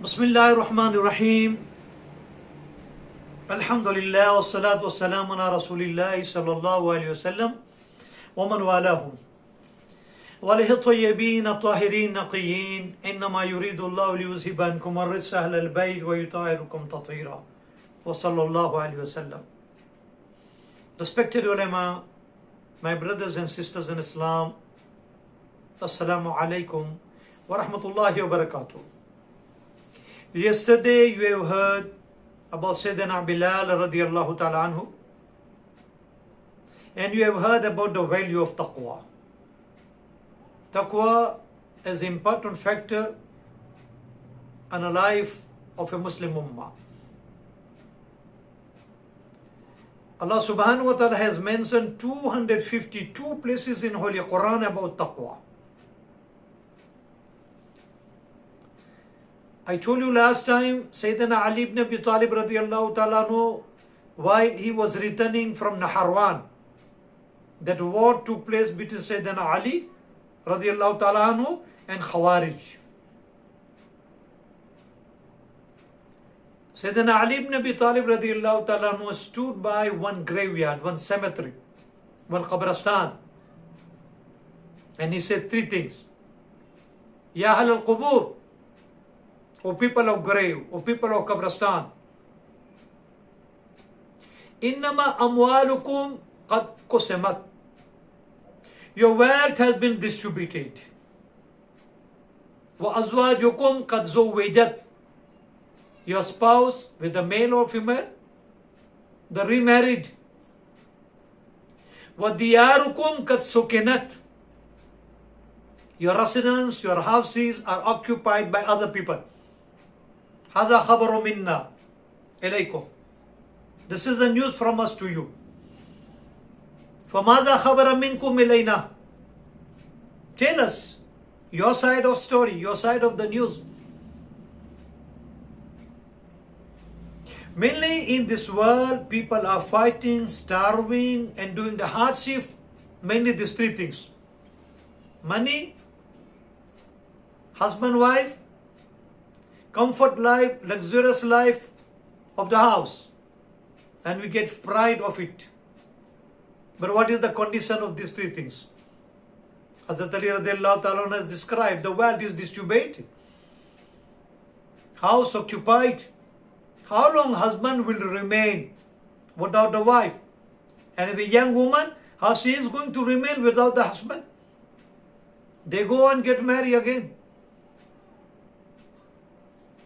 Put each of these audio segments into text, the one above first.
Bismillahir Rahmanir Rahim. Alhamdulillah wassalatu wassalamu ala Rasulillah sallallahu alayhi wasallam wa man walahum. وله الطيبين الطاهرين نقيين إنما يريد الله ليذهب عنكم الرجس أهل البيت ويطهركم تطهيرا وصلى الله عليه وسلم. Respected ulama, my brothers and sisters in Islam, Assalamu alaikum wa rahmatullahi wa barakatuh. Yesterday you have heard about Sayyidina Bilal radiallahu ta'ala anhu, and you have heard about the value of taqwa. Taqwa is an important factor in the life of a Muslim ummah. Allah subhanahu wa ta'ala has mentioned 252 places in Holy Quran about taqwa. I told you last time, Sayyidina Ali ibn Abi Talib radiallahu ta'ala anhu, while he was returning from Naharwan, that war took place between Sayyidina Ali radiallahu ta'ala anhu and Khawarij. Sayyidina Ali ibn Abi Talib radiallahu ta'ala anhu stood by one graveyard, one cemetery, one qabristan, and he said three things. Ya ahl al-qubur, O people of grave, O people of qabristan, innama amwalukum qad qusimat, your wealth has been distributed. Wa azwajukum qad zawwajat, your spouse, whether male or female, the remarried. Wa diyarukum qad sukinat, your residence, your houses are occupied by other people. Hadha khabaru minna ilaykum. This is the news from us to you. فَمَاذَا خَبَرَ مِنْكُمْ إِلَيْنَا. Tell us your side of story, your side of the news. Mainly in this world, people are fighting, starving, and doing the hardship. Mainly these three things: money, husband, wife, comfort life, luxurious life of the house. And we get pride of it. But what is the condition of these three things? Hazrat Ali radiallahu ta'ala has described the wealth is distributed, house occupied. How long husband will remain without the wife? And if a young woman, how she is going to remain without the husband? They go and get married again.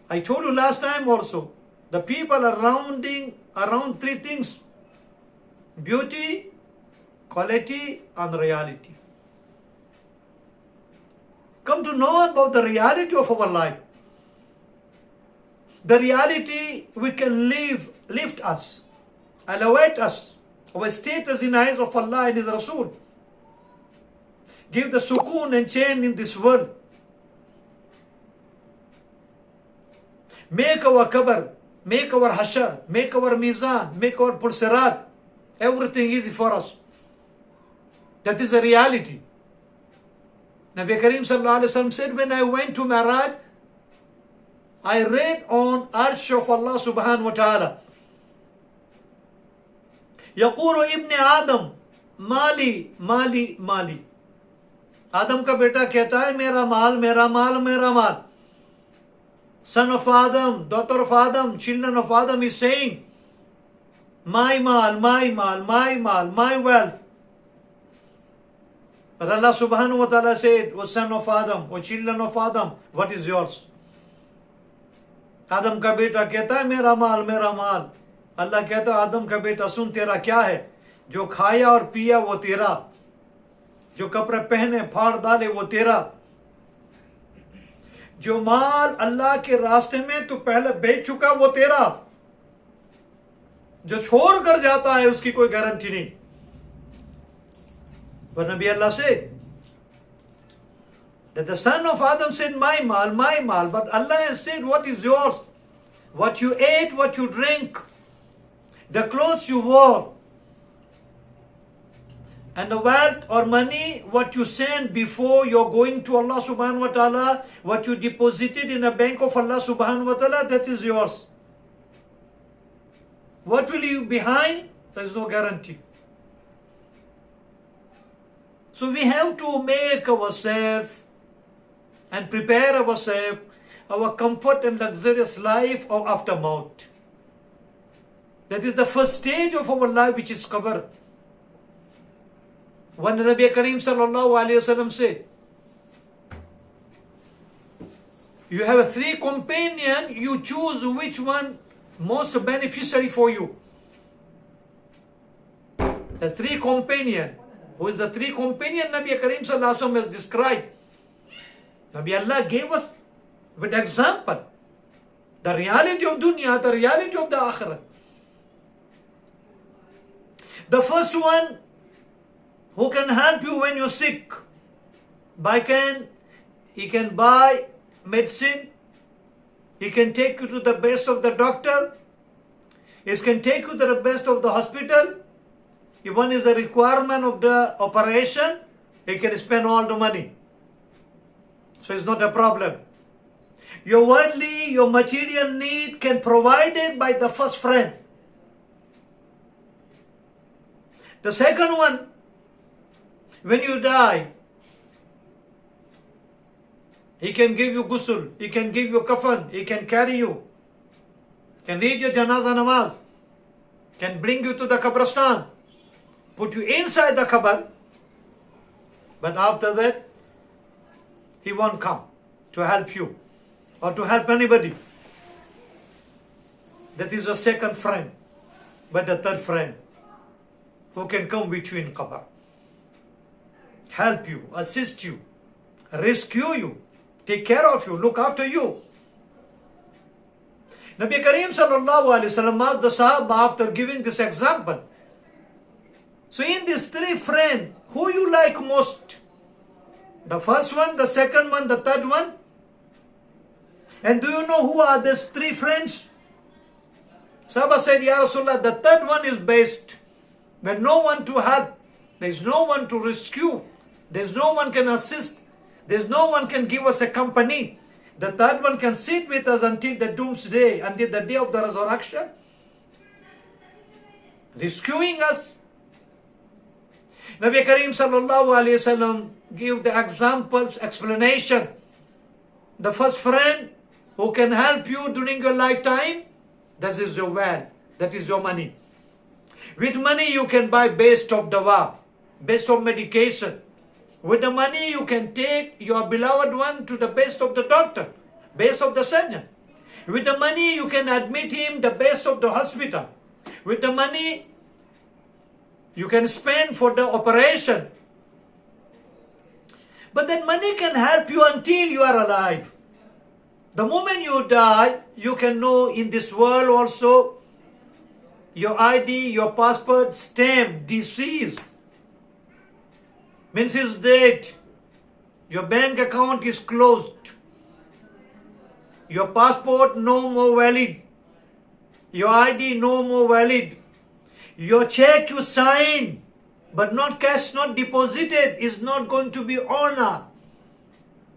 I told you last time also, the people are rounding around three things: beauty, quality, and reality. Come to know about the reality of our life. The reality we can lift us, elevate us, our status in the eyes of Allah and His Rasul. Give the sukoon and change in this world. Make our qabr, make our hashar, make our mizan, make our pulsirat, everything easy for us. That is a reality. Nabi Kareem sallallahu alaihi wasallam said, when I went to Mi'raj, I read on arsh of Allah subhanahu wa ta'ala. Yaqulu ibn Adam, mali, mali, mali. Adam ka beta kehta hai, mera mal, mera mal, mera mal. Son of Adam, daughter of Adam, children of Adam is saying, my mal, my mal, my mal, my wealth. But Allah subhanahu wa ta'ala said, O son of Adam, O children of Adam, what is yours? Adam ka beta kehta hai, mera mal, mera mal. Allah kehta hai, Adam ka beta, sun tera kya hai? Jo khaya aur piya wo tera. Jo kapre pehne, phaad dale wo tera. जो माल अल्लाह के रास्ते में तू पहले बेच चुका वो तेरा, जो छोड़ कर जाता है उसकी कोई गारंटी नहीं. But Nabi Allah said that the son of Adam said, my mal, but Allah has said, what is yours? What you ate, what you drink, the clothes you wore, And the wealth or money, what you send before you're going to Allah subhanahu wa ta'ala, what you deposited in the bank of Allah subhanahu wa ta'ala, that is yours. What will you behind? There is no guarantee. So we have to make ourselves and prepare ourselves, our comfort and luxurious life of after maut. That is the first stage of our life, which is qabr. When Nabi Kareem sallallahu alayhi wasallam said, you have a 3 companion, you choose which one most beneficiary for you. The 3 companion. Who is the 3 companion Nabi Kareem sallallahu alayhi wasallam has described? Nabi Allah gave us with example. The reality of dunya, the reality of the akhirah. The first one, who can help you when you're sick. He can buy medicine. He can take you to the best of the doctor. He can take you to the best of the hospital. If one is a requirement of the operation, he can spend all the money. So it's not a problem. Your worldly, your material need can provide it by the first friend. The second one, when you die, he can give you ghusl, he can give you kafan, he can carry you, can read your janazah namaz, can bring you to the qabristan, put you inside the qabr, but after that, he won't come to help you or to help anybody. That is your second friend. But the third friend, who can come with you in qabr, help you, assist you, rescue you, take care of you, look after you. Nabi Kareem sallallahu alayhi wasallam asked the Sahaba after giving this example. So in these 3 friends, who you like most? The first one, the second one, the third one? And do you know who are these 3 friends? Sahaba said, Ya Rasulullah, the third one is best. When no one to help, there is no one to rescue, there is no one can assist, there is no one can give us a company. The third one can sit with us until the doomsday, until the day of the resurrection, rescuing us. Nabi Kareem sallallahu alayhi wasallam give the examples, explanation. The first friend who can help you during your lifetime, that is your wealth, that is your money. With money you can buy best of dawa, best of medication. With the money you can take your beloved one to the best of the doctor, best of the surgeon. With the money you can admit him the best of the hospital. With the money you can spend for the operation. But that money can help you until you are alive. The moment you die, you can know in this world also, your ID, your passport, stamp, deceased, means is dead. Your bank account is closed. Your passport no more valid. Your ID no more valid. Your check you sign, but not cash, not deposited, is not going to be honored.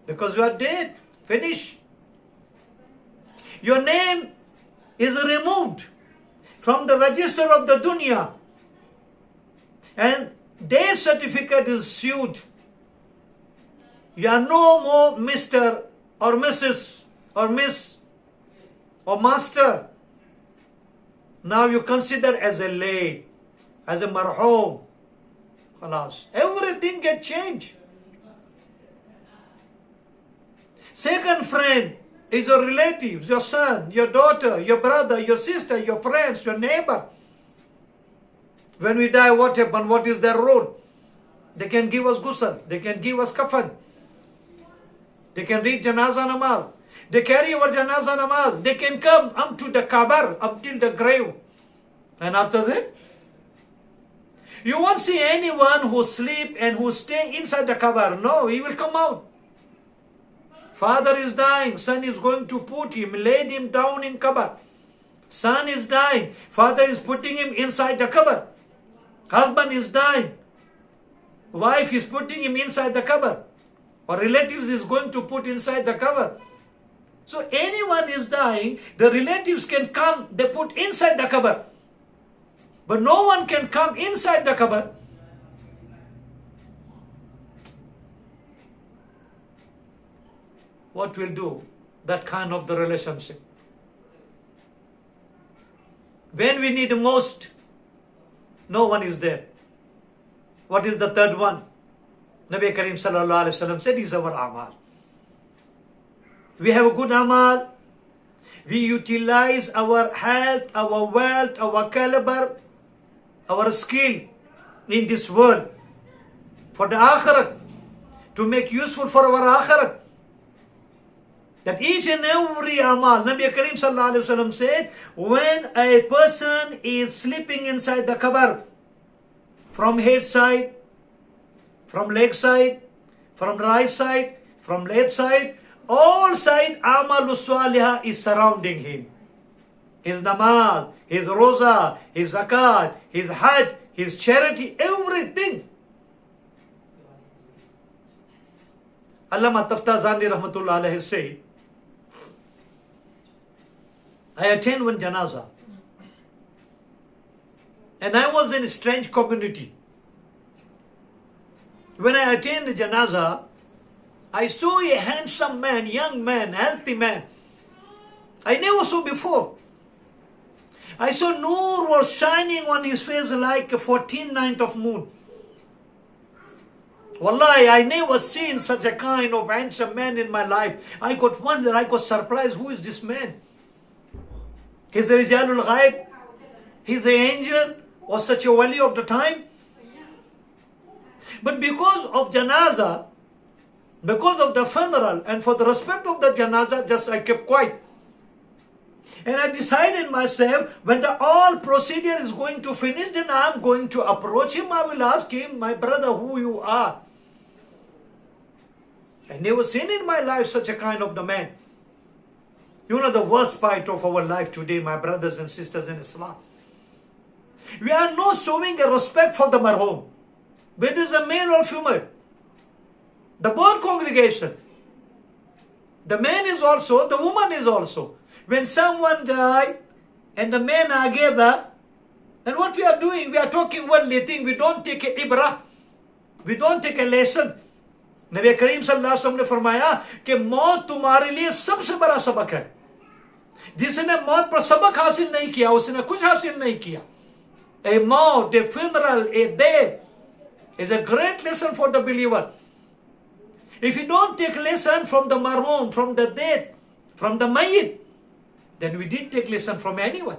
Because you are dead. Finish. Your name is removed from the register of the dunya, and death certificate is issued. You are no more Mr. or Mrs. or Miss or Master. Now you consider as a lay, as a marhum. Khalas. Everything get changed. Second friend is your relatives, your son, your daughter, your brother, your sister, your friends, your neighbor. When we die, what happened? What is their role? They can give us ghusl. They can give us kafan. They can read janazah namaz. They carry our janazah namaz. They can come up to the kabar, up till the grave. And after that, you won't see anyone who sleep and who stay inside the kabar. No, he will come out. Father is dying. Son is going to put him, laid him down in kabar. Son is dying. Father is putting him inside the kabar. Husband is dying. wife is putting him inside the cover, or relatives is going to put inside the cover. So anyone is dying, the relatives can come, they put inside the cover. But no one can come inside the cover. What will do that kind of the relationship? When we need most, no one is there. What is the third one? Nabi Kareem sallallahu alaihi wasallam said is our amal. We have a good amal. We utilize our health, our wealth, our caliber, our skill in this world for the akhirat, to make useful for our akhirat. That each and every amal, Nabi Kareem sallallahu alaihi wasallam said, when a person is sleeping inside the qabr, from head side, from leg side, from right side, from left side, all side amal salihah is surrounding him. His namaz, his roza, his zakat, his hajj, his charity, everything. Allama Taftazani rahmatullah alayhi said, I attended one janaza, and I was in a strange community. When I attended the janaza, I saw a handsome man, young man, healthy man. I never saw before. I saw Noor was shining on his face like a 14th night of moon. Wallahi, I never seen such a kind of handsome man in my life. I got wonder, I got surprised, who is this man? He's a Rijalul Ghaib. He's an angel or such a wali of the time. But because of janaza, because of the funeral, and for the respect of the janaza, just I kept quiet. And I decided myself, when the all procedure is going to finish, then I am going to approach him. I will ask him, my brother, who you are. I never seen in my life such a kind of the man. You know the worst part of our life today, my brothers and sisters in Islam. We are not showing a respect for the marhum. Whether it is a male or female. The both congregation. The man is also, the woman is also. When someone died and the men are together, and what we are doing, we are talking worldly thing. We don't take a ibrah. We don't take a lesson. Nabi Kareem sallallahu alaihi wasallam ने फरमाया कि मौत तुम्हारे लिए सबसे बड़ा सबक है. जिसने मौत पर सबक हासिल नहीं किया, उसने कुछ हासिल नहीं किया. A maut, a funeral, a death is a great lesson for the believer. If you don't take lesson from the marhum, from the dead, from the mayyit, then we didn't take lesson from anyone.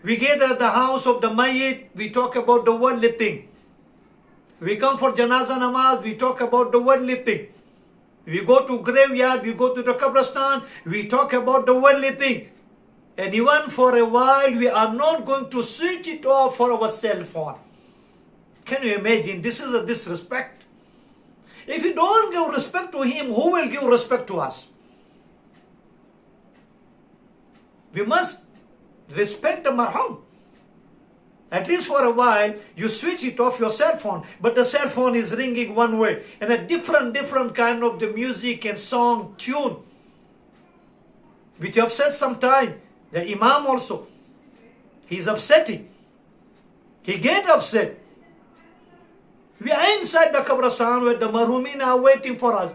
We gather at the house of the mayyit, we talk about the worldly thing. We come for janaza namaz, we talk about the worldly thing. We go to graveyard, we go to the qabristan, we talk about the worldly thing. And even for a while, we are not going to switch it off for our cell phone. Can you imagine? This is a disrespect. If you don't give respect to him, who will give respect to us? We must respect the marhum. At least for a while, you switch it off your cell phone, but the cell phone is ringing one way, and a different kind of the music and song tune, which upsets sometimes. The imam also, he's upsetting. He get upset. We are inside the qabristan where the marhumin are waiting for us,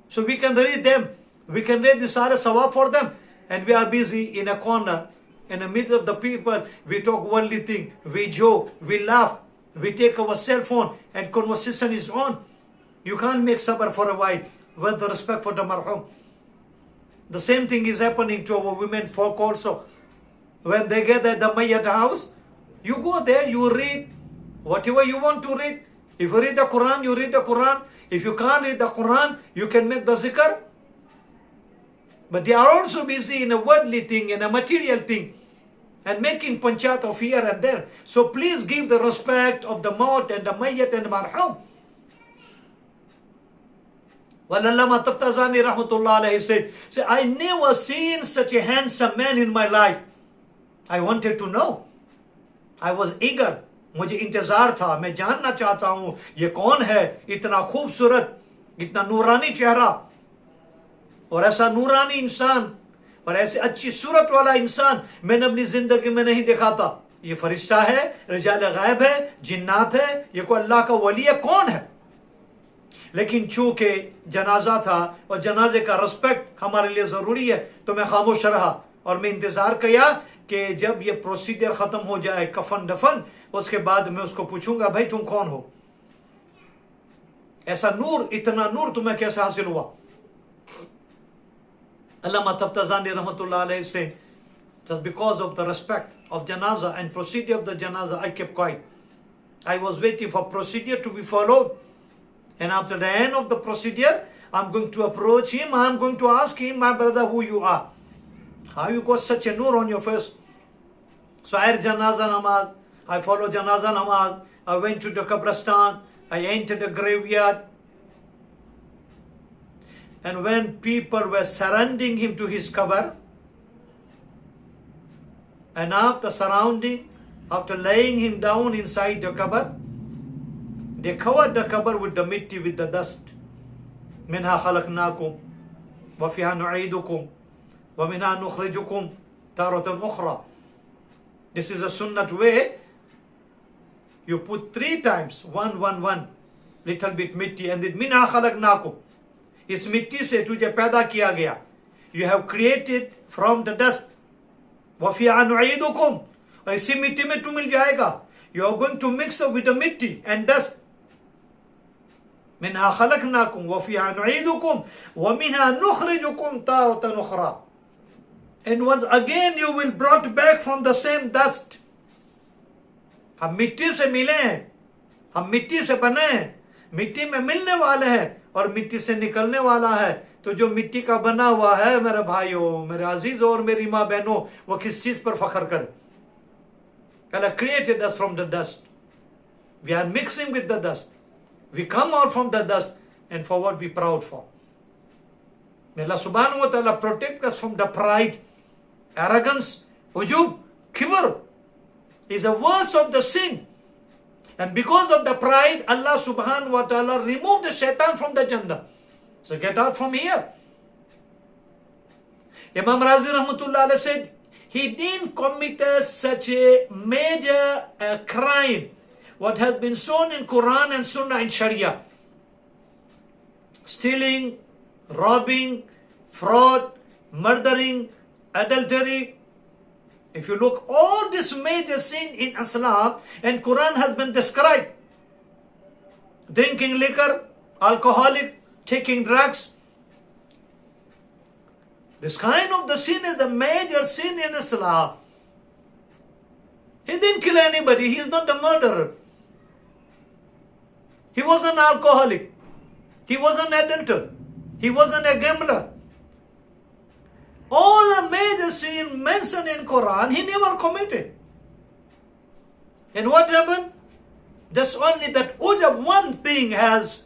so we can read them. We can read the Sara Sawab for them, and we are busy in a corner. In the middle of the people, we talk worldly thing, we joke, we laugh, we take our cell phone, and conversation is on. You can't make sabr for a while with the respect for the marhum. The same thing is happening to our women folk also. When they get at the mayyat house, you go there, you read whatever you want to read. If you read the Quran, you read the Quran. If you can't read the Quran, you can make the zikr. But they are also busy in a worldly thing, in a material thing, and making panchat of here and there. So please give the respect of the maut and the mayyat and the marhum. Allama Taftazani rahmatullah alayhi said, I never seen such a handsome man in my life. I wanted to know. I was eager. मुझे इंतजार था, मैं जानना चाहता हूं ये कौन है, इतना खूबसूरत, इतना नूरानी चेहरा, और ऐसा नूरानी इंसान और ऐसे अच्छी सूरत वाला इंसान मैंने अपनी जिंदगी में नहीं देखा था। ये फरिश्ता है, रिजाल गैब है, जिन्नात है, ये कोई अल्लाह का वली है, कौन है? लेकिन चूंकि जनाजा था और जनाजे का रिस्पेक्ट हमारे लिए जरूरी है, तो मैं खामोश रहा और मैं इंतजार किया कि जब ये प्रोसीजर खत्म हो जाए, कफन दफन, उसके बाद मैं उसको पूछूंगा, भाई तुम कौन हो? ऐसा नूर, इतना नूर तुम्हें कैसे हासिल हुआ? Allama Taftazani rahmatullah alayhi say, just because of the respect of janaza and procedure of the janaza, I kept quiet. I was waiting for procedure to be followed. And after the end of the procedure, I'm going to approach him. I'm going to ask him, my brother, who you are. How you got such a nur on your face? So I had janaza namaz. I followed janaza namaz. I went to the qabristan. I entered the graveyard. And when people were surrounding him to his qabr, and after surrounding, after laying him down inside the qabr, they covered the qabr with the mitti, with the dust. منها خلقناكم وفيها نعيدكم ومنها نخرجكم تارة أخرى. This is a sunnah way. You put 3 times, one, little bit mitti, and then منها خلقناكم. इस मिट्टी से तुझे पैदा किया गया. You have created from the dust. وَفِيهَا نُعِيدُكُمْ. और इसी मिट्टी में तू मिल जाएगा. You are going to mix up with the mitti and dust. منها خلقناكم وفيها نعيدكم ومنها نخرجكم تارة أخرى. And once again you will brought back from the same dust. हम मिट्टी से मिले हैं, हम मिट्टी से बने हैं, मिट्टी में मिलने वाले हैं और मिट्टी से निकलने वाला है. तो जो मिट्टी का बना हुआ है मेरे भाइयों, मेरे अजीजों और मेरी माँ बहनों, वो किस चीज पर फख्र करे? Allah created us from the dust. We are mixing with the dust. We come out from the dust, and for what we proud for? May Allah subhanahu wa ta'ala protect us from the pride, arrogance, ujub, kibr is a worst of the sin. And because of the pride, Allah subhanahu wa ta'ala removed the shaitan from the Jannah. So get out from here. Imam Razi rahmatullah alayhi said, he didn't commit such a major crime, what has been shown in Quran and Sunnah and Sharia. Stealing, robbing, fraud, murdering, adultery. If you look, all this major sin in Islam and Quran has been described. Drinking liquor, alcoholic, taking drugs. This kind of the sin is a major sin in Islam. He didn't kill anybody. He is not a murderer. He was an alcoholic. He was an adulterer. He wasn't a gambler. All the major sin mentioned in Quran, he never committed. And what happened? Just only that ujab, one thing, has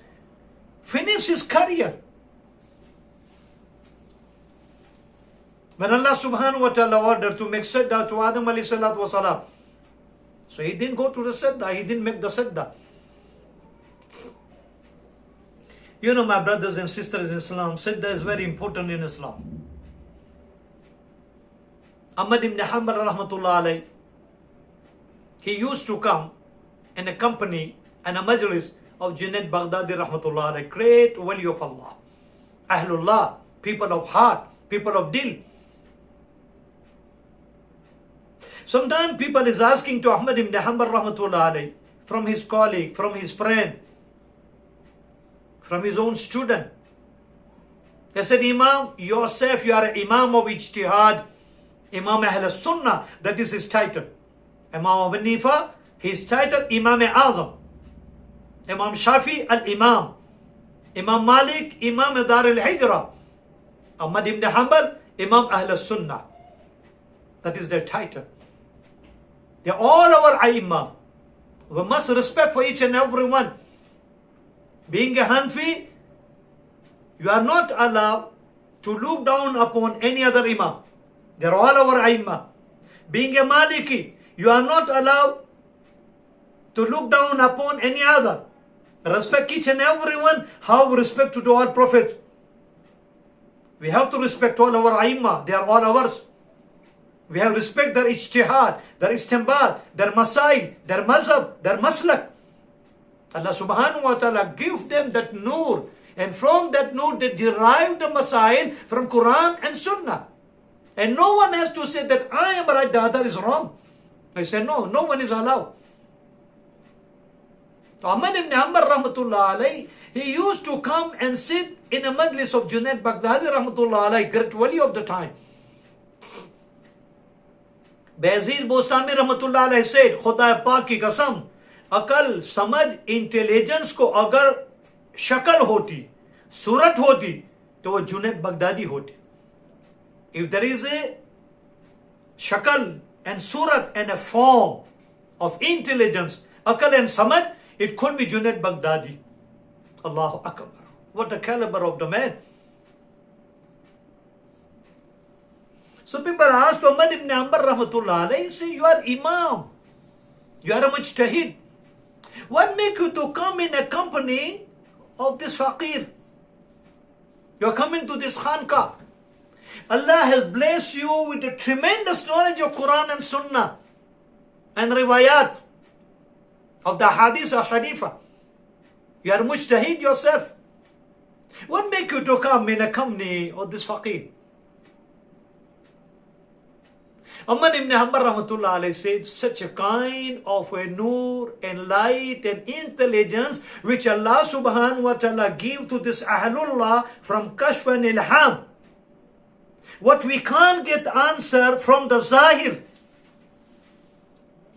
finished his career. When Allah subhanahu wa ta'ala ordered to make sajda to Adam alayhi salatu wa salam, so he didn't go to the sajda, he didn't make the sajda. You know, my brothers and sisters in Islam, sajda is very important in Islam. Ahmad ibn Hanbal rahmatullah alayhi, he used to come in a company and a majlis of Junaid Baghdadi rahmatullah alayhi, great wali of Allah, aehlullah, people of heart, people of dil. Sometimes people is asking to Ahmad ibn Hanbal rahmatullah alayhi, from his colleague, from his friend, from his own student. They said, Imam, yourself, you are an Imam of Ijtihad, Imam Ahl Sunnah, that is his title. Imam Abu Hanifa, his title, Imam Azam. Imam Shafi, Al-Imam. Imam Malik, Imam Dar al-Hijrah. Ahmad ibn Hanbal, Imam Ahl Sunnah. That is their title. They are all our Aimam. We must respect for each and every one. Being a Hanfi, you are not allowed to look down upon any other Imam. They are all our Aimam. Being a Maliki, you are not allowed to look down upon any other. Respect each and everyone, how respect to all prophets. We have to respect all our aimma, they are all ours. We have respect their ijtihad, their istinbat, their masail, their mazhab, their maslak. Allah subhanahu wa ta'ala give them that nur, and from that nur they derive the masail from Quran and Sunnah. And no one has to say that I am right, the other is wrong. I say no, no one is allowed. Ahmad ibn Hanbal rahmatullah alayhi, he used to come and sit in a majlis of Junaid Baghdadi rahmatullah alayhi, great wali of the time. Bayazid Bostami rahmatullah alayhi said, Khuda Pak ki qasam, akal, samajh, intelligence ko agar shakal hoti, surat hoti, to wo Junaid Baghdadi hoti. If there is a shakal and surat and a form of intelligence, akal and samajh, it could be Junaid Baghdadi. Allahu Akbar. What the caliber of the man. So people asked Ahmad ibn Hanbal rahmatullah alayhi, say, you are imam. You are a mujtahid. What make you to come in a company of this faqir? You are coming to this khanqa. Allah has blessed you with a tremendous knowledge of Quran and Sunnah and riwayat of the hadith or sharifa. You are mujtahid yourself. What make you to come in a company of this faqir? Ahmad ibn Hanbal rahmatullah alayhi said, such a kind of a nur and light and intelligence which Allah subhanahu wa ta'ala give to this aehlullah from kashf and ilham. What we can't get answer from the zahir,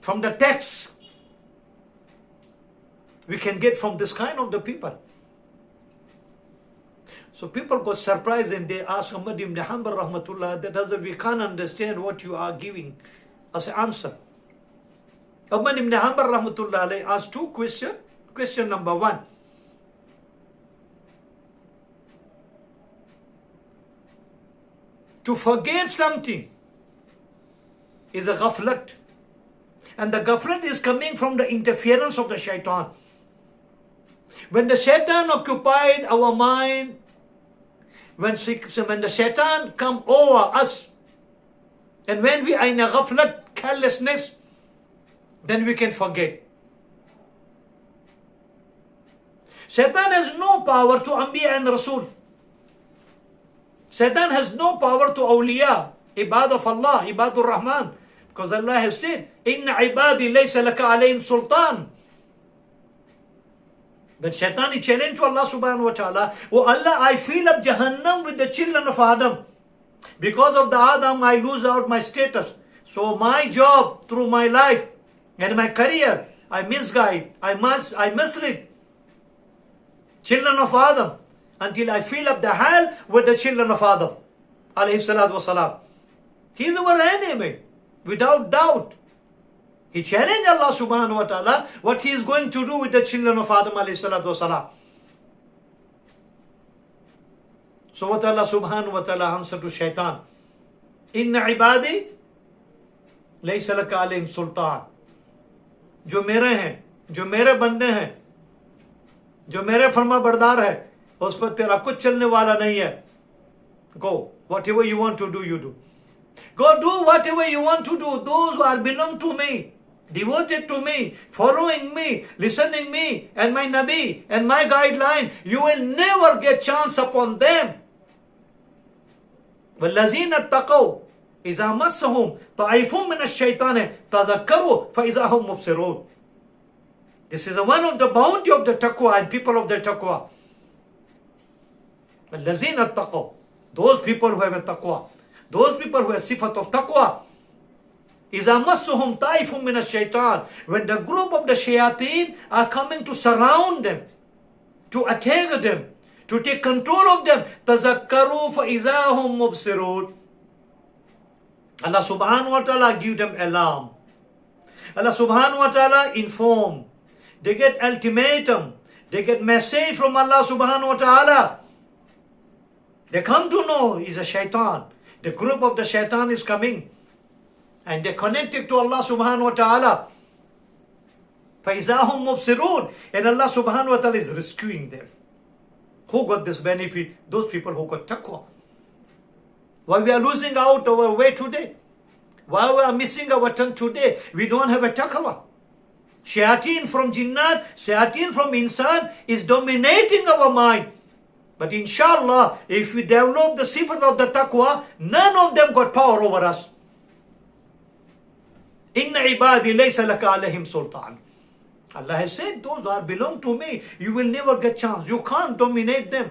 from the text, we can get from this kind of the people. So people got surprised and they asked Ahmad ibn Hanbal rahmatullah, that doesn't, we can't understand what you are giving as an answer. Ahmad ibn Hanbal rahmatullah asked two questions. Question number one. To forget something is a ghaflat. And the ghaflat is coming from the interference of the shaitan. When the shaitan occupied our mind, when the shaitan come over us, and when we are in a ghaflat, carelessness, then we can forget. Shaitan has no power to Anbiya and Rasul. Shaitan has no power to awliya, ibad of Allah, ibadur Rahman. Because Allah has said, Inna ibadi laysa laka alayhim sultan. When Shaitan is challenged to Allah subhanahu wa ta'ala, oh Allah, I fill up Jahannam with the children of Adam. Because of the Adam, I lose out my status. So my job through my life and my career, I misguide, I mislead children of Adam until I fill up the hell with the children of Adam. Alayhi salatu wasalam. He is our enemy, without doubt. He challenged Allah subhanahu wa ta'ala what he is going to do with the children of Adam alayhi salatu wasalam. So what Allah subhanahu wa ta'ala answered to shaitan? Inna ibadi laysa laka alayhim sultan. जो मेरे हैं, जो मेरे बंदे हैं, जो मेरे फरमा बरदार है, उस पर तेरा कुछ चलने वाला नहीं है. Go, whatever you want to do, you do. Go do whatever you want to do. Those who are belong to me, devoted to me, following me, listening me, and my Nabi, and my guideline, you will never get chance upon them. وَالَّذِينَ اتَّقَوْا إِذَا مَسَّهُمْ طَائِفٌ مِّنَ الشَّيْطَانِ تَذَكَّرُوا فَإِذَا هُمْ مُبْصِرُونَ. This is one of the bounty of the taqwa and people of the taqwa. وَالَّذِينَ اتَّقَوْا, those people who have a taqwa, those people who have sifat of taqwa. إِذَا مَسَّهُمْ طَائِفٌ مِّنَ الشَّيْطَانِ, when the group of the shayateen are coming to surround them, to attack them, to take control of them, تَذَكَّرُوا فَإِذَا هُمْ مُبْصِرُونَ. Allah subhanahu wa ta'ala give them alarm. Allah subhanahu wa ta'ala inform. They get ultimatum. They get message from Allah subhanahu wa ta'ala. They come to know he's a shaitan. The group of the shaitan is coming. And they connected to Allah subhanahu wa ta'ala. فَإِذَا هُمْ مُبْصِرُونَ. And Allah subhanahu wa ta'ala is rescuing them. Who got this benefit? Those people who got taqwa. Why we are losing out our way today? Why we are missing our turn today? We don't have a taqwa. Shayateen from jinnat, shayateen from insan is dominating our mind. But inshallah, if we develop the sifat of the taqwa, none of them got power over us. Inna ibadi laysa laka alayhim sultan. Allah has said, those are belong to me. You will never get chance. You can't dominate them.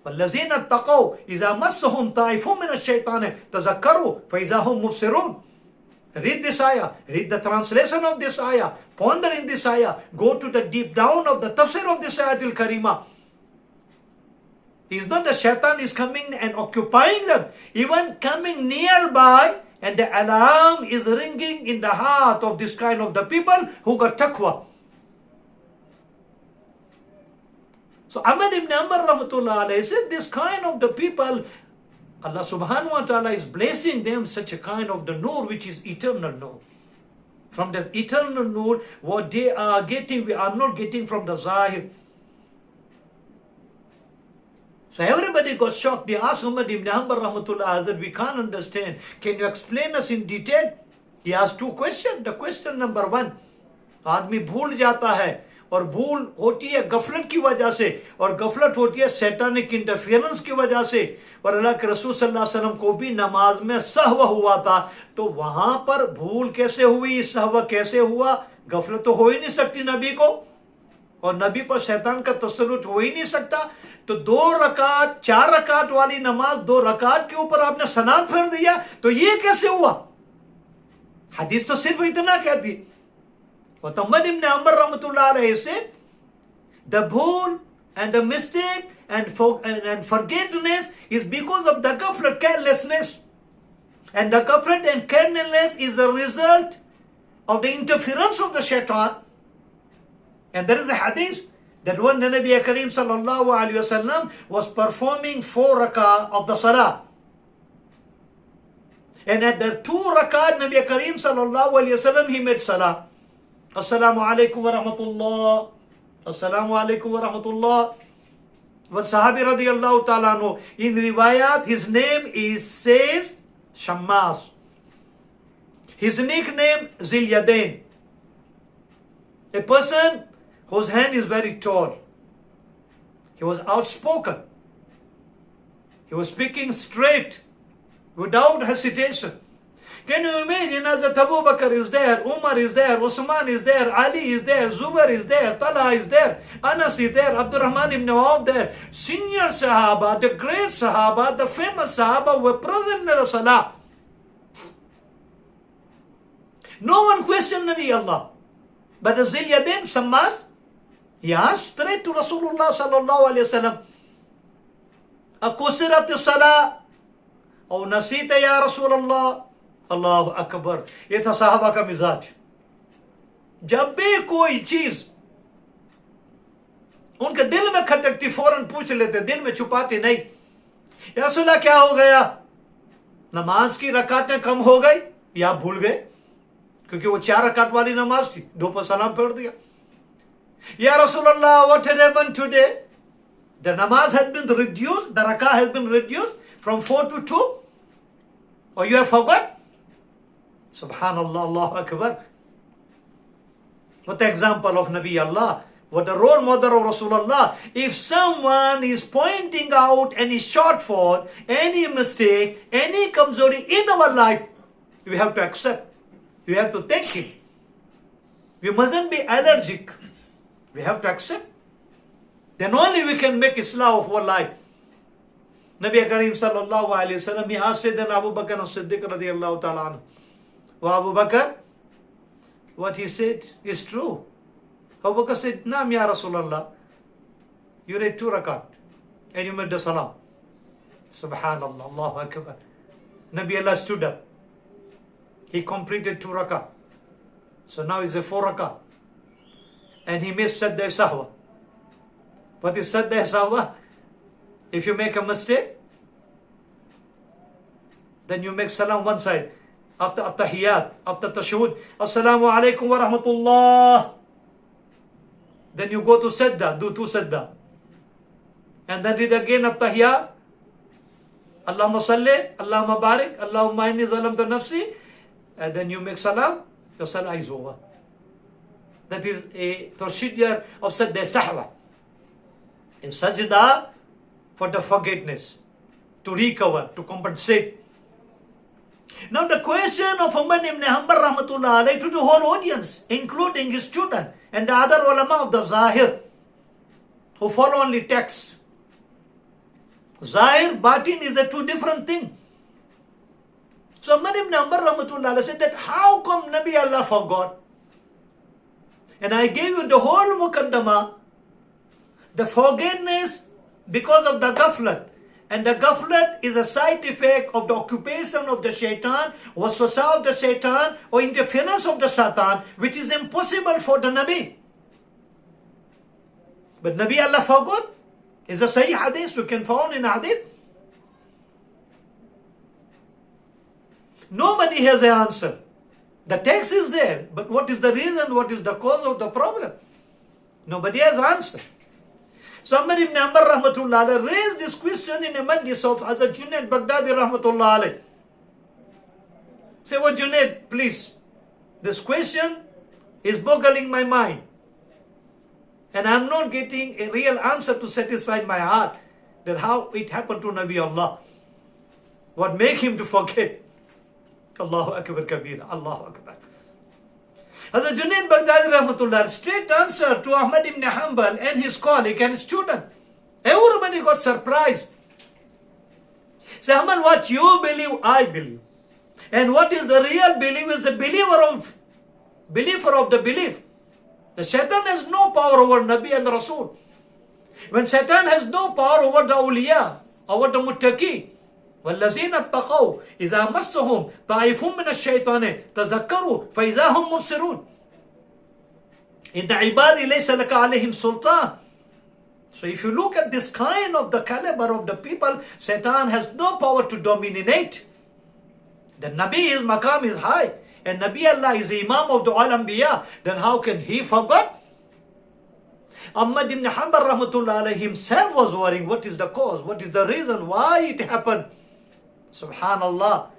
وَالَّذِينَ اتَّقَوْا إِذَا مَسَّهُمْ طَائِفٌ مِّنَ الشَّيْطَانِ تَذَكَّرُوا فَإِذَا هُمْ مُبْصِرُونَ. Read this ayah. Read the translation of this ayah. Ponder in this ayah. Go to the deep down of the tafsir of this ayatul karima. It's not the shaitan is coming and occupying them. Even coming nearby, and the alarm is ringing in the heart of this kind of the people who got taqwa. So Ahmad ibn Amr rahmatullah alayhi said, this kind of the people, Allah subhanahu wa ta'ala is blessing them such a kind of the nur which is eternal nur. From that eternal nur, what they are getting, we are not getting from the zahir. So everybody got shocked. They asked Ahmad ibn Hanbal rahmatullah that we can't understand. Can you explain us in detail? He asked two questions. The question number one, आदमी भूल जाता है और भूल होती है गफलत की वजह से और गफलत होती है सैतानिक इंटरफेरेंस की वजह से और अल्लाह के रसूल सल्लल्लाहु अलैहि वसल्लम को भी नमाज में सहव हुआ था तो वहां पर भूल कैसे हुई सहव कैसे हुआ गफलत तो हो ही नहीं सकती नबी को और नबी पर शैतान का तसल्लुत हो ही नहीं सकता तो 2 रकात 4 रकात वाली नमाज 2 रकात के ऊपर आपने सलाम फेर दिया तो ये कैसे हुआ हदीस तो सिर्फ इतना कहती What Ahmad ibn Amr rahmatullah alayhi said, the bhool and the mistake and forgetfulness is because of the ghaflat, carelessness. And the ghaflat and carelessness is a result of the interference of the shaitan. And there is a hadith that when the Nabi Kareem sallallahu alayhi wasallam was performing 4 rakah of the salah. And at the 2 rakat, Nabi Kareem sallallahu alayhi wasallam, he made salah. Assalamu alaikum wa rahmatullah. Assalamu alaikum wa rahmatullah. What Sahabi radiyallahu ta'ala anhu, in riwayat, his name is says Shammas. His nickname Zil Yadain. A person whose hand is very tall. He was outspoken. He was speaking straight, without hesitation. Can you imagine as Abu Bakr is there, Umar is there, Usman is there, Ali is there, Zubair is there, Talha is there, Anas is there, Abdurrahman ibn Awf there, senior Sahaba, the great Sahaba, the famous Sahaba were present in the Salah. No one questioned Nabi Allah. But the Zil Yadain, Sammas, he asked straight to Rasulullah sallallahu alayhi wa sallam, Akusirat Salah, O Nasita ya Rasulullah. अल्लाह अकबर ये था साहबा का मिजाज जब भी कोई चीज उनके दिल में खटकती फौरन पूछ लेते दिल में छुपाते नहीं या रसूलल्लाह क्या हो गया नमाज की रकातें कम हो गई या भूल गए क्योंकि वो 4 रकात वाली नमाज थी 2 पर सलाम फेर दिया या रसूलल्लाह what had happened today the namaz has been reduced the rakah has been reduced from 4 to 2 or you have forgot Subhanallah, Allahu Akbar. What the example of Nabi Allah. What the role model of Rasulullah. If someone is pointing out any shortfall, any mistake, any kamzori in our life, we have to accept. We have to thank him. We mustn't be allergic. We have to accept. Then only we can make Islah of our life. Nabi Kareem sallallahu alayhi wa sallam, he asked Sayyidina Abu Bakr as-Siddiq radiyallahu ta'ala anhu. Well, Abu Bakr, what he said is true. Abu Bakr said, Naam ya Rasulallah, you read 2 rakat and you made the salam. Subhanallah, Allahu Akbar. Nabi Allah stood up. He completed 2 rakat. So now it's a 4 rakat. And he made Sadda Sahwa. What is Sadda Sahwa? If you make a mistake, then you make salam one side. After at-tahiyyat, after tashahud, Assalamu alaikum wa rahmatullah. Then you go to sajda, do 2 sajda. And then read again at-tahiyya. Allahumma salli, Allahumma barik, Allahumma inni zalamtu nafsi. And then you make salam, your salah is over. That is a procedure of sajda sahwa. A sajda for the forgetfulness, to recover, to compensate. Now the question of Ahmad ibn Hanbal rahmatullah alayhi to the whole audience, including his student and the other ulama of the Zahir, who follow only text. Zahir, batin is a 2 different thing. So Ahmad ibn Hanbal rahmatullah alayhi said that how come Nabi Allah forgot? And I gave you the whole muqaddamah, the forgetfulness because of the ghaflat. And the ghaflat is a side effect of the occupation of the shaitan, waswasa of the shaitan, or interference of the shaitan, which is impossible for the Nabi. But Nabi Allah forgot. Is a Sahih hadith you can find in hadith. Nobody has an answer. The text is there, but what is the reason? What is the cause of the problem? Nobody has answer. So Ahmad ibn Hanbal rahmatullah alayhi raised this question in a majlis of Hazrat Junaid Baghdadi rahmatullah alayhi. Say, what Junaid, please, this question is boggling my mind. And I'm not getting a real answer to satisfy my heart that how it happened to Nabi Allah. What make him to forget? Allahu Akbar Kabira, Allahu Akbar. Hazrat Junaid Baghdadi rahmatullah, straight answer to Ahmad ibn Hanbal and his colleague and student. Everybody got surprised. Say, Ahmad, what you believe, I believe. And what is the real belief is the believer of the belief. The shaitan has no power over Nabi and Rasul. When shaitan has no power over the awliya, over the muttaqi, وَالَّذِينَ اتَّقَوْا إِذَا مَسَّهُمْ طَائِفٌ مِّنَ الشَّيْطَانِ تَذَكَّرُوا فَإِذَا هُمْ مُبْصِرُونَ إِنَّ عِبَادِي لَيْسَ لَكَ عَلَيْهِمْ سُلْطَانٌ. So if you look at this kind of the caliber of the people, Satan has no power to dominate. The Nabi, his maqam is high. And Nabi Allah is the Imam of the all Anbiya. Then how can he forget? Ahmad ibn Hanbal rahmatullah alayhi himself was worrying, what is the cause? What is the reason? Why it happened? Subhanallah.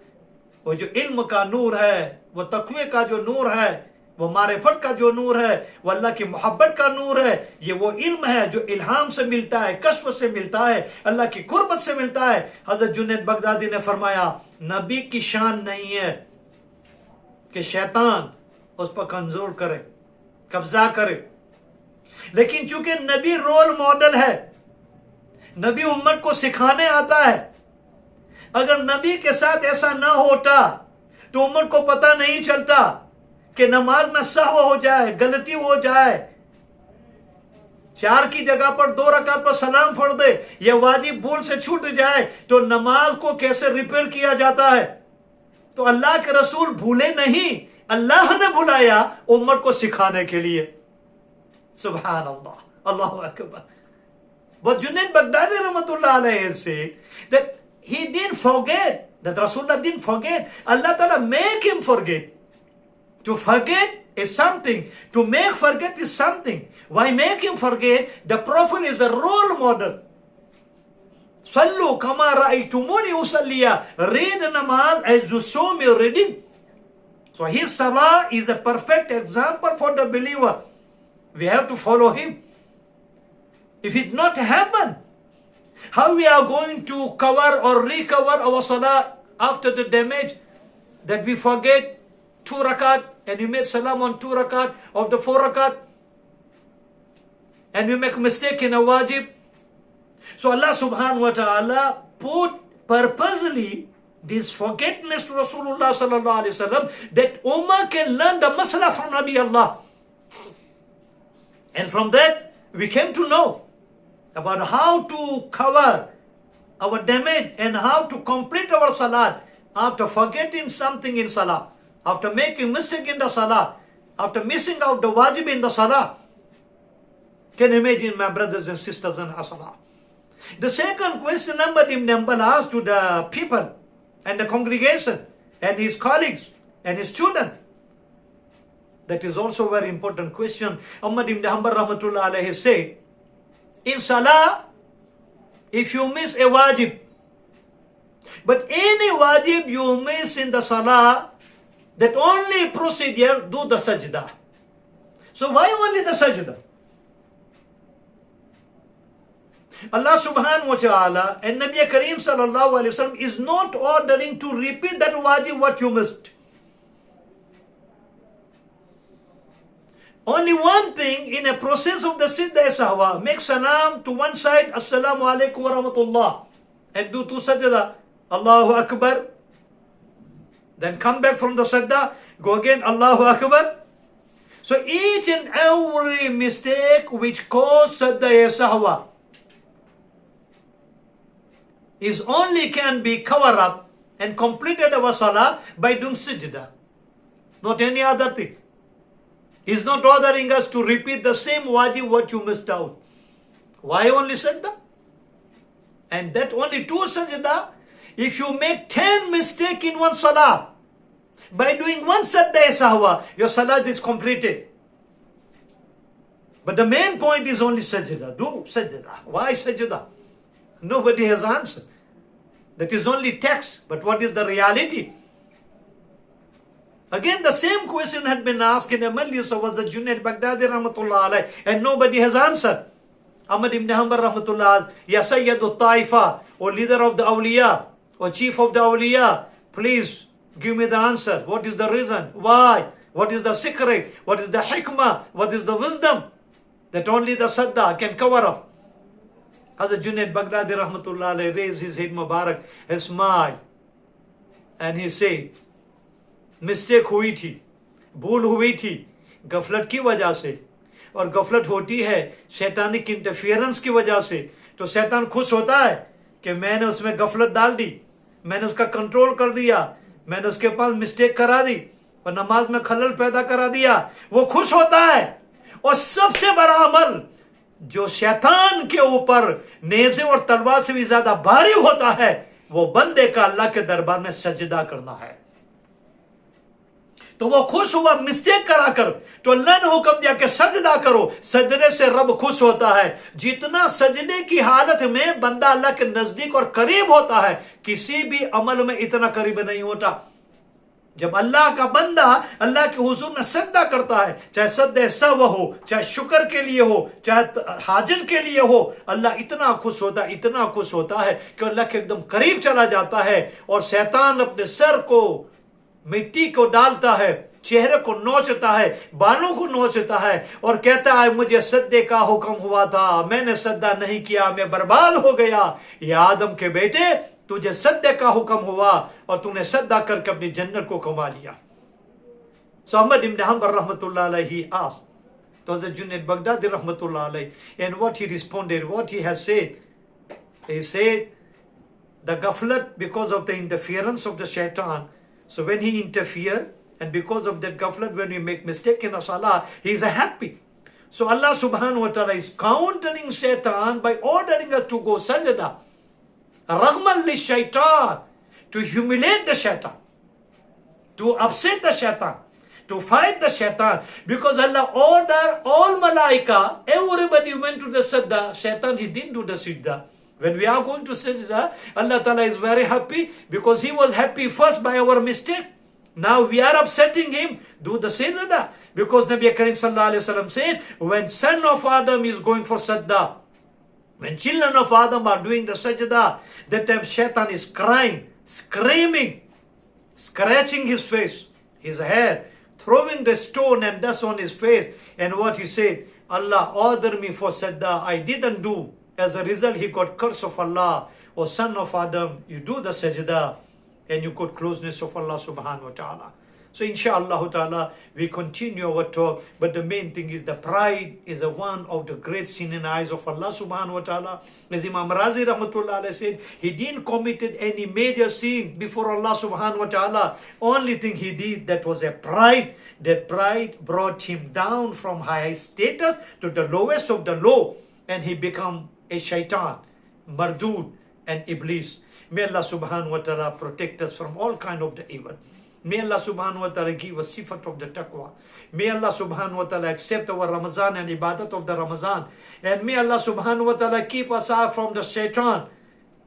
वो जो इल्म का नूर है, वो तक़वे का जो नूर है, वो मारिफत का जो नूर है, वो अल्लाह की मोहब्बत का नूर है, ये वो इल्म है जो इल्हाम से मिलता है, कश्फ से मिलता है, अल्लाह की कुर्बत से मिलता है. हज़रत जुनैद बगदादी ने फरमाया, नबी की शान नहीं है कि शैतान उस पर कंट्रोल करे, कब्जा करे. लेकिन चूंकि नबी रोल मॉडल है, नबी उम्मत को सिखाने आता है. अगर नबी के साथ ऐसा ना होता तो उम्मत को पता नहीं चलता कि नमाज में सहव हो जाए, गलती हो जाए, 4 की जगह पर 2 रकात पर सलाम पढ़ दे, यह वाजिब भूल से छूट जाए तो नमाज को कैसे रिपेयर किया जाता है. तो अल्लाह के रसूल भूले नहीं, अल्लाह ने बुलाया उम्मत को सिखाने के लिए. सुभान अल्लाह, अल्लाहु Akbar. But Junaid Baghdadi rahmatullah alayhi said that he didn't forget, that Rasulullah didn't forget. Allah Ta'ala make him forget. To forget is something, to make forget is something. Why make him forget? The Prophet is a role model. Sallu kama ra'aytumuni usalliya. Read namaz as you saw me reading. So his salah is a perfect example for the believer. We have to follow him. If it not happen, how we are going to cover or recover our salah after the damage that we forget 2 rakat and we made salam on 2 rakat of the 4 rakat and we make a mistake in a wajib. So Allah subhanahu wa ta'ala put purposely this forgetfulness to Rasulullah sallallahu alaihi wasallam that Ummah can learn the masala from Nabi Allah. And from that we came to know about how to cover our damage and how to complete our salah after forgetting something in salah, after making mistake in the salah, after missing out the wajib in the salah. Can you imagine, my brothers and sisters in salah? The second question Ahmad ibn Hanbal asked to the people and the congregation and his colleagues and his students. That is also a very important question. Ahmad ibn Hanbal rahmatullah alayhi said, in salah, if you miss a wajib, but any wajib you miss in the salah, that only procedure, do the sajda. So why only the sajda? Allah subhanahu wa ta'ala and Nabi Kareem sallallahu alayhi wa sallam is not ordering to repeat that wajib what you missed. Only one thing in a process of the Sidda Sahwa, make salam to one side, Assalamu alaikum wa rahmatullah, and do two sajda, Allahu Akbar. Then come back from the sajda, go again, Allahu Akbar. So each and every mistake which caused Sidda Sahwa is only can be covered up and completed our salah by doing sajda, not any other thing. He's not ordering us to repeat the same wajib what you missed out. Why only sajda? And that only two sajda. If you make 10 mistakes in one salah, by doing one sajda sahwa, your salah is completed. But the main point is only sajda. Do sajda. Why sajda? Nobody has answered. That is only text. But what is the reality? Again, the same question had been asked in a majlis of the Junaid Baghdadi rahmatullah alayh, and nobody has answered. Ahmad ibn Hanbal rahmatullah, Ya Sayyidul Taifa, or leader of the awliya, or chief of the awliya, please give me the answer. What is the reason? Why? What is the secret? What is the hikmah? What is the wisdom? That only the sadda can cover up. Hazrat Junaid Baghdadi rahmatullah alayh raised his head Mubarak and smiled. And he said, mistake हुई थी, भूल हुई थी गफलत की वजह से, और गफलत होती है शैतानिक इंटरफियरेंस की वजह से, तो शैतान खुश होता है कि मैंने उसमें गफलत डाल दी, मैंने उसका कंट्रोल कर दिया, मैंने उसके पास मिस्टेक करा दी और नमाज में खलल पैदा करा दिया, वो खुश होता है। और सबसे बड़ा अमल जो शैतान के ऊपर नेज़े और तलवार से भी ज्यादा भारी होता है, वो बंदे का अल्लाह के दरबार में सजदा करना है। तो वो खुश हुआ मिस्टेक कराकर, तो अल्लाह ने हुक्म दिया कि सजदा करो, सजदे से रब खुश होता है। जितना सजदे की हालत में बंदा अल्लाह के नजदीक और करीब होता है, किसी भी अमल में इतना करीब नहीं होता। जब अल्लाह का बंदा अल्लाह के हुजूर में सजदा करता है, चाहे सजदे सहव हो, चाहे शुक्र के लिए हो, चाहे हाजिर के लिए हो, अल्लाह इतना खुश होता है, इतना खुश होता है कि अल्लाह के एकदम करीब चला जाता है। और शैतान अपने सर को मिट्टी को डालता है, चेहरे को नोचता है, बालों को नोचता है और कहता है मुझे सद्दे का हुक्म हुआ था, मैंने सद्दा नहीं किया, मैं बर्बाद हो गया। या आदम के बेटे, तुझे सद्दे का हुक्म हुआ और तूने सद्दा करके अपनी जन्नत को कमा लिया। So Ahmad ibn Hanbal rahmatullah alayhi asked, to the Junaid Baghdadi rahmatullah alayhi, and what he responded, what he has said, he said the ghaflat because of the interference of the shaitan. So when he interferes, and because of that ghaflat, when we make mistake in a salah, he is happy. So Allah subhanahu wa ta'ala is countering shaitan by ordering us to go sajda. Raghman li shaitan, to humiliate the shaitan, to upset the shaitan, to fight the shaitan. Because Allah ordered all malaika, everybody went to the sajda, shaitan he didn't do the sajda. When we are going to sajda, Allah Ta'ala is very happy because he was happy first by our mistake. Now we are upsetting him, do the sajda. Because Nabi Karim Sallallahu Alaihi Wasallam said, when son of Adam is going for sajda, when children of Adam are doing the sajda, that time shaitan is crying, screaming, scratching his face, his hair, throwing the stone and dust on his face. And what he said, Allah ordered me for sajda, I didn't do. As a result, he got curse of Allah. O son of Adam, you do the sajda and you got closeness of Allah subhanahu wa ta'ala. So inshallah ta'ala, we continue our talk. But the main thing is the pride is a one of the great sin in the eyes of Allah subhanahu wa ta'ala. As Imam Razi rahmatullah alayhi said, he didn't committed any major sin before Allah subhanahu wa ta'ala. Only thing he did, that was a pride. That pride brought him down from high status to the lowest of the low. And he become a shaitan, mardud and iblis. May Allah subhanahu wa ta'ala protect us from all kind of the evil. May Allah subhanahu wa ta'ala give us sifat of the taqwa. May Allah subhanahu wa ta'ala accept our Ramadan and ibadat of the Ramadan. And may Allah subhanahu wa ta'ala keep us out from the shaitan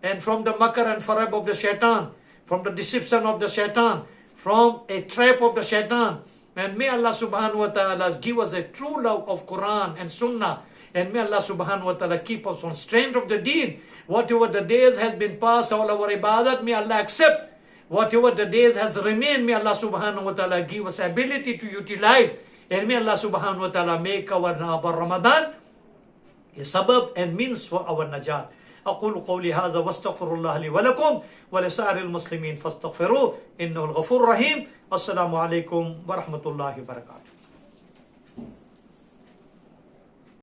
and from the makar and farab of the shaitan, from the deception of the shaitan, from a trap of the shaitan. And may Allah subhanahu wa ta'ala give us a true love of Quran and Sunnah. And may Allah subhanahu wa ta'ala keep us on strength of the deen. Whatever the days has been passed, all our ibadat, may Allah accept. Whatever the days has remained, may Allah subhanahu wa ta'ala give us ability to utilize. And may Allah subhanahu wa ta'ala make our Ramadan a sabab and means for our najat. أقول قولي هذا واستغفر الله لي ولكم ولسائر المسلمين فاستغفروه إنه الغفور الرحيم. السلام عليكم ورحمة الله وبركاته.